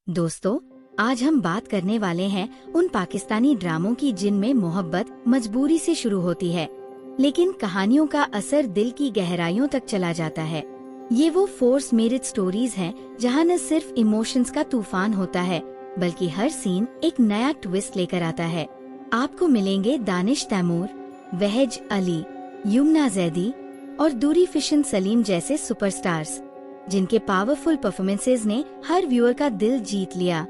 दोस्तों, आज हम बात करने वाले हैं उन पाकिस्तानी ड्रामों की जिनमें मोहब्बत मजबूरी से शुरू होती है, लेकिन कहानियों का असर दिल की गहराइयों तक चला जाता है। ये वो फोर्स मेरिड स्टोरीज हैं जहां न सिर्फ इमोशंस का तूफान होता है, बल्कि हर सीन एक नया ट्विस्ट लेकर आता है। आपको मिलेंगे दानिश तैमूर, वहज अली, युमना जैदी और दूरी फिशन सलीम जैसे सुपरस्टार्स, जिनके पावरफुल परफॉर्मेंसेज ने हर व्यूअर का दिल जीत लिया।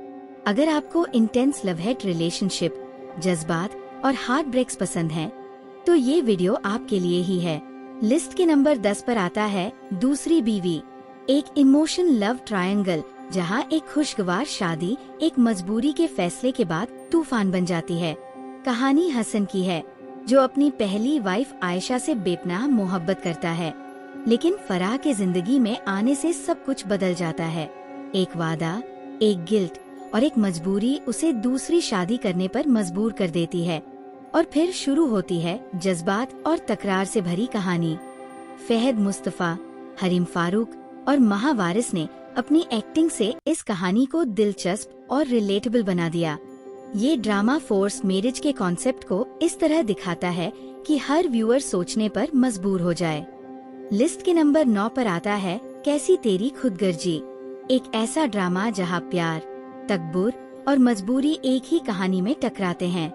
अगर आपको इंटेंस लव हेट रिलेशनशिप, जज्बात और हार्ट ब्रेक्स पसंद हैं, तो ये वीडियो आपके लिए ही है। लिस्ट के नंबर 10 पर आता है दूसरी बीवी, एक इमोशन लव ट्रायंगल जहां एक खुशगवार शादी एक मजबूरी के फैसले के बाद तूफान बन जाती है। कहानी हसन की है, जो अपनी पहली वाइफ आयशा से बेपनाह मोहब्बत करता है, लेकिन फराह के जिंदगी में आने से सब कुछ बदल जाता है। एक वादा, एक गिल्ट और एक मजबूरी उसे दूसरी शादी करने पर मजबूर कर देती है, और फिर शुरू होती है जज्बात और तकरार से भरी कहानी। फहद मुस्तफा, हरीम फारूक और महावारिस ने अपनी एक्टिंग से इस कहानी को दिलचस्प और रिलेटेबल बना दिया। ये ड्रामा फोर्स मैरिज के कॉन्सेप्ट को इस तरह दिखाता है कि हर व्यूअर सोचने पर मजबूर हो जाए। लिस्ट के नंबर 9 पर आता है कैसी तेरी खुदगर्जी, एक ऐसा ड्रामा जहां प्यार, तकब्बुर और मजबूरी एक ही कहानी में टकराते हैं।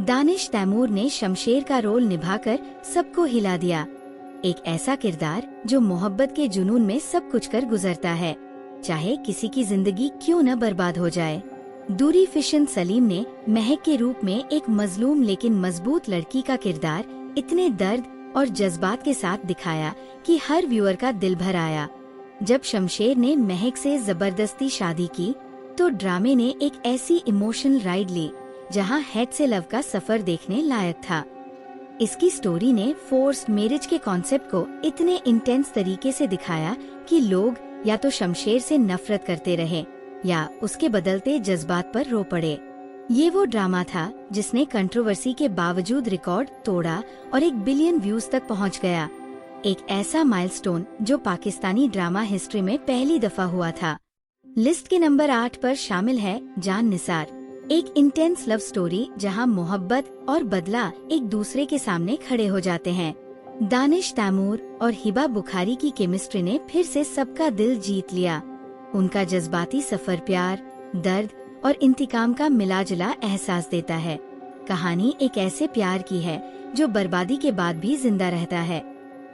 दानिश तैमूर ने शमशेर का रोल निभाकर सबको हिला दिया, एक ऐसा किरदार जो मोहब्बत के जुनून में सब कुछ कर गुजरता है, चाहे किसी की जिंदगी क्यों न बर्बाद हो जाए। दूरी फिशन सलीम ने महक के रूप में एक मजलूम लेकिन मजबूत लड़की का किरदार इतने दर्द और जज्बात के साथ दिखाया कि हर व्यूअर का दिल भर आया। जब शमशेर ने महक से जबरदस्ती शादी की, तो ड्रामे ने एक ऐसी इमोशनल राइड ली जहां हेड से लव का सफर देखने लायक था। इसकी स्टोरी ने फोर्स मैरिज के कॉन्सेप्ट को इतने इंटेंस तरीके से दिखाया कि लोग या तो शमशेर से नफरत करते रहे या उसके बदलते जज्बात पर रो पड़े। ये वो ड्रामा था जिसने कंट्रोवर्सी के बावजूद रिकॉर्ड तोड़ा और 1 बिलियन व्यूज तक पहुंच गया। एक ऐसा माइलस्टोन जो पाकिस्तानी ड्रामा हिस्ट्री में पहली दफा हुआ था। लिस्ट के नंबर 8 पर शामिल है जान निसार, एक इंटेंस लव स्टोरी जहां मोहब्बत और बदला एक दूसरे के सामने खड़े हो जाते हैं। दानिश तैमूर और हिबा बुखारी की केमिस्ट्री ने फिर से सबका दिल जीत लिया। उनका जज्बाती सफर प्यार, दर्द और इंतकाम का मिलाजुला एहसास देता है। कहानी एक ऐसे प्यार की है जो बर्बादी के बाद भी जिंदा रहता है,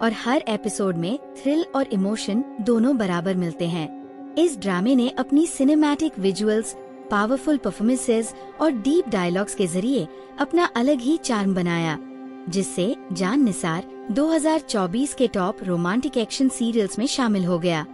और हर एपिसोड में थ्रिल और इमोशन दोनों बराबर मिलते हैं। इस ड्रामे ने अपनी सिनेमैटिक विजुअल्स, पावरफुल परफॉर्मेंसेस और डीप डायलॉग्स के जरिए अपना अलग ही चार्म बनाया, जिससे जान निसार 2024 के टॉप रोमांटिक एक्शन सीरियल्स में शामिल हो गया।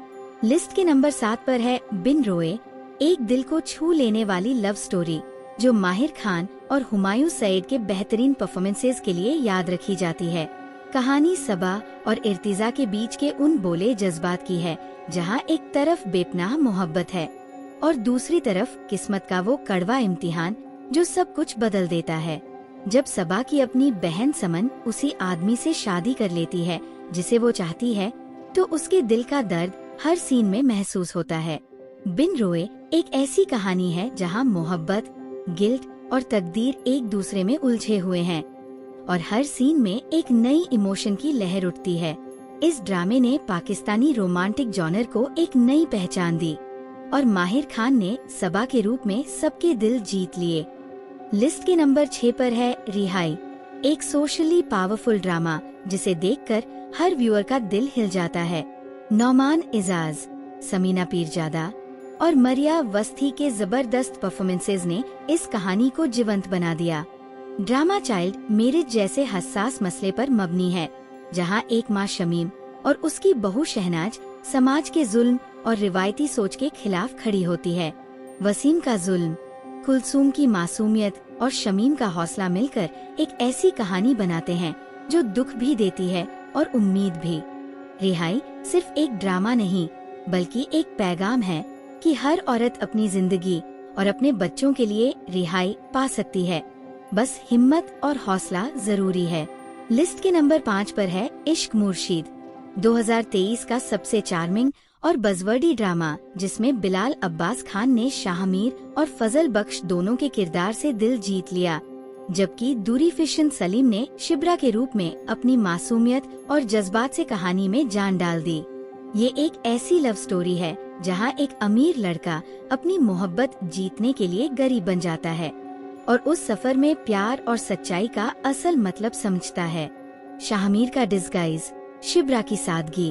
लिस्ट के नंबर 7 पर है बिन रोए, एक दिल को छू लेने वाली लव स्टोरी जो माहिर खान और हुमायूं सईद के बेहतरीन परफॉर्मेंसेज के लिए याद रखी जाती है। कहानी सबा और इर्तिजा के बीच के उन बोले जज्बात की है, जहां एक तरफ बेपनाह मोहब्बत है और दूसरी तरफ किस्मत का वो कड़वा इम्तिहान जो सब कुछ बदल देता है। जब सबा की अपनी बहन समन उसी आदमी से शादी कर लेती है जिसे वो चाहती है, तो उसके दिल का दर्द हर सीन में महसूस होता है। बिन रोए एक ऐसी कहानी है जहां मोहब्बत, गिल्ट और तकदीर एक दूसरे में उलझे हुए हैं, और हर सीन में एक नई इमोशन की लहर उठती है। इस ड्रामे ने पाकिस्तानी रोमांटिक जॉनर को एक नई पहचान दी, और माहिर खान ने सबा के रूप में सबके दिल जीत लिए। लिस्ट के नंबर 6 पर है रिहाई, एक सोशली पावरफुल ड्रामा जिसे देखकर हर व्यूअर का दिल हिल जाता है। नौमान इजाज, समीना पीरजादा और मरिया वस्ती के जबरदस्त परफॉर्मेंसेज ने इस कहानी को जीवंत बना दिया। ड्रामा चाइल्ड मैरिज जैसे हसास मसले पर मबनी है, जहां एक माँ शमीम और उसकी बहू शहनाज समाज के जुल्म और रिवायती सोच के खिलाफ खड़ी होती है। वसीम का जुल्म, कुलसूम की मासूमियत और शमीम का हौसला मिलकर एक ऐसी कहानी बनाते हैं जो दुख भी देती है और उम्मीद भी। रिहाई सिर्फ एक ड्रामा नहीं, बल्कि एक पैगाम है कि हर औरत अपनी जिंदगी और अपने बच्चों के लिए रिहाई पा सकती है, बस हिम्मत और हौसला जरूरी है। लिस्ट के नंबर 5 पर है इश्क मुर्शीद, 2023 का सबसे चार्मिंग और बजवर्डी ड्रामा जिसमें बिलाल अब्बास खान ने शाहमीर और फजल बख्श दोनों के किरदार से दिल जीत लिया, जबकि दूरी फिशन सलीम ने शिब्रा के रूप में अपनी मासूमियत और जज्बात से कहानी में जान डाल दी। ये एक ऐसी लव स्टोरी है जहां एक अमीर लड़का अपनी मोहब्बत जीतने के लिए गरीब बन जाता है और उस सफर में प्यार और सच्चाई का असल मतलब समझता है। शाहमीर का डिस्गाइज, शिब्रा की सादगी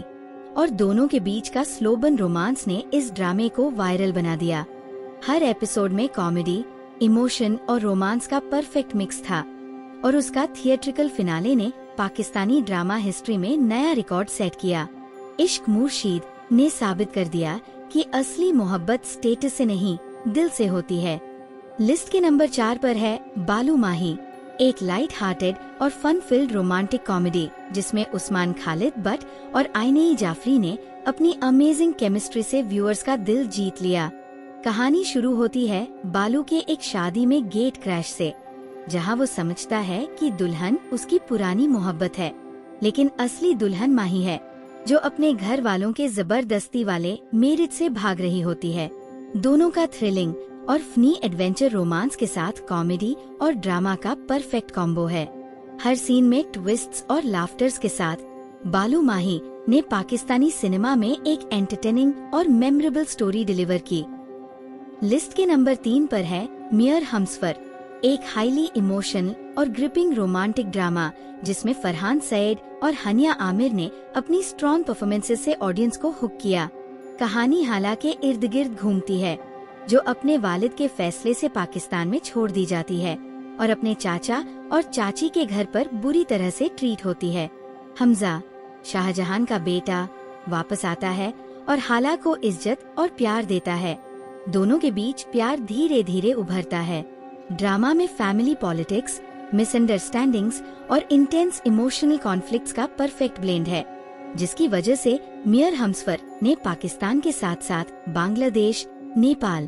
और दोनों के बीच का स्लोबन रोमांस ने इस ड्रामे को वायरल बना दिया। हर एपिसोड में कॉमेडी, इमोशन और रोमांस का परफेक्ट मिक्स था और उसका थिएट्रिकल फिनाले ने पाकिस्तानी ड्रामा हिस्ट्री में नया रिकॉर्ड सेट किया। इश्क मुर्शीद ने साबित कर दिया कि असली मोहब्बत स्टेटस से नहीं, दिल से होती है। लिस्ट के नंबर 4 पर है बालू माही, एक लाइट हार्टेड और फन फिल्ड रोमांटिक कॉमेडी जिसमें उस्मान खालिद बट और आइने जाफरी ने अपनी अमेजिंग केमिस्ट्री से व्यूअर्स का दिल जीत लिया। कहानी शुरू होती है बालू के एक शादी में गेट क्रैश से, जहां वो समझता है कि दुल्हन उसकी पुरानी मोहब्बत है, लेकिन असली दुल्हन माही है जो अपने घर वालों के जबरदस्ती वाले मैरिज से भाग रही होती है। दोनों का थ्रिलिंग और फनी एडवेंचर रोमांस के साथ कॉमेडी और ड्रामा का परफेक्ट कॉम्बो है। हर सीन में ट्विस्ट्स और लाफ्टर्स के साथ बालू माही ने पाकिस्तानी सिनेमा में एक एंटरटेनिंग और मेमोरेबल स्टोरी डिलीवर की। लिस्ट के नंबर 3 पर है मियर हमसफर, एक हाईली इमोशनल और ग्रिपिंग रोमांटिक ड्रामा जिसमें फरहान सईद और हनिया आमिर ने अपनी स्ट्रॉन्ग परफॉर्मेंसेस से ऑडियंस को हुक किया। कहानी हाला के इर्द गिर्द घूमती है जो अपने वालिद के फैसले से पाकिस्तान में छोड़ दी जाती है और अपने चाचा और चाची के घर पर बुरी तरह से ट्रीट होती है। हमजा, शाहजहां का बेटा, वापस आता है और हाला को इज्जत और प्यार देता है। दोनों के बीच प्यार धीरे धीरे उभरता है। ड्रामा में फैमिली पॉलिटिक्स, मिसअंडरस्टैंडिंग्स और इंटेंस इमोशनल कॉन्फ्लिक्ट्स का परफेक्ट ब्लेंड है, जिसकी वजह से मियर हमसफर ने पाकिस्तान के साथ साथ बांग्लादेश, नेपाल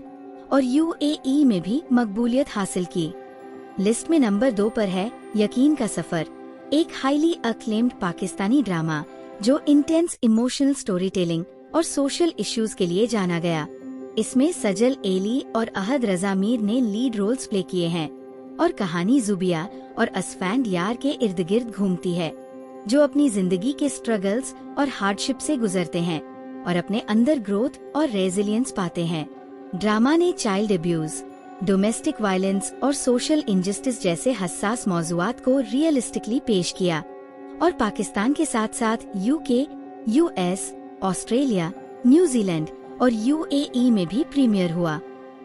और यूएई में भी मकबूलियत हासिल की। लिस्ट में नंबर 2 पर है यकीन का सफर, एक हाईली अक्लेम्ड पाकिस्तानी ड्रामा जो इंटेंस इमोशनल स्टोरी टेलिंग और सोशल इश्यूज के लिए जाना गया। इसमें सजल एली और अहद रजा मीर ने लीड रोल्स प्ले किए हैं और कहानी जुबिया और असफैंड यार के इर्द गिर्द घूमती है, जो अपनी जिंदगी के स्ट्रगल्स और हार्डशिप से गुजरते हैं और अपने अंदर ग्रोथ और रेजिलियंस पाते हैं। ड्रामा ने चाइल्ड अब्यूज, डोमेस्टिक वायलेंस और सोशल इनजस्टिस जैसे हसास मौजुआत को रियलिस्टिकली पेश किया और पाकिस्तान के साथ साथ यूके, यूएस, ऑस्ट्रेलिया, न्यूजीलैंड और यूएई में भी प्रीमियर हुआ।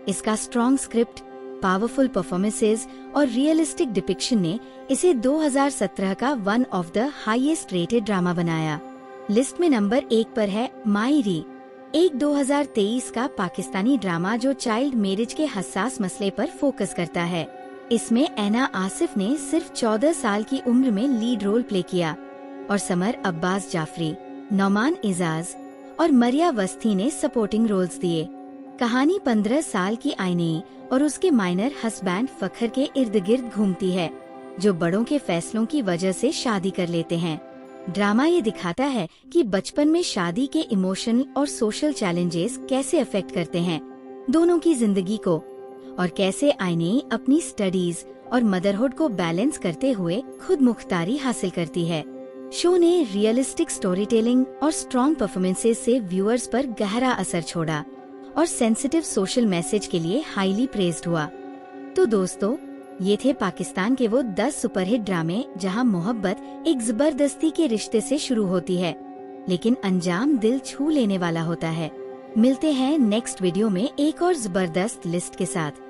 इसका स्ट्रॉन्ग स्क्रिप्ट, पावरफुल परफॉर्मेंसेज और रियलिस्टिक डिपिक्शन ने इसे 2017 का one of the highest rated drama बनाया। लिस्ट में नंबर 1 पर है मायरी, एक 2023 का पाकिस्तानी ड्रामा जो चाइल्ड मैरिज के हसास मसले पर फोकस करता है। इसमें ऐना आसिफ ने सिर्फ 14 साल की उम्र में लीड रोल प्ले किया और समर अब्बास जाफरी, नौमान इजाज और मरिया वस्ती ने सपोर्टिंग रोल्स दिए। कहानी 15 साल की आइने और उसके माइनर हस्बैंड फखर के इर्द गिर्द घूमती है, जो बड़ों के फैसलों की वजह से शादी कर लेते हैं। ड्रामा ये दिखाता है कि बचपन में शादी के इमोशनल और सोशल चैलेंजेस कैसे अफेक्ट करते हैं दोनों की जिंदगी को और कैसे आइने अपनी स्टडीज और मदरहुड को बैलेंस करते हुए खुद मुख्तारी हासिल करती है। शो ने रियलिस्टिक स्टोरी टेलिंग और स्ट्रॉन्ग परफॉर्मेंसेज से व्यूअर्स पर गहरा असर छोड़ा और सेंसिटिव सोशल मैसेज के लिए हाईली प्रेज्ड हुआ। तो दोस्तों, ये थे पाकिस्तान के वो 10 सुपरहिट ड्रामे जहां मोहब्बत एक जबरदस्ती के रिश्ते से शुरू होती है, लेकिन अंजाम दिल छू लेने वाला होता है। मिलते हैं नेक्स्ट वीडियो में एक और जबरदस्त लिस्ट के साथ।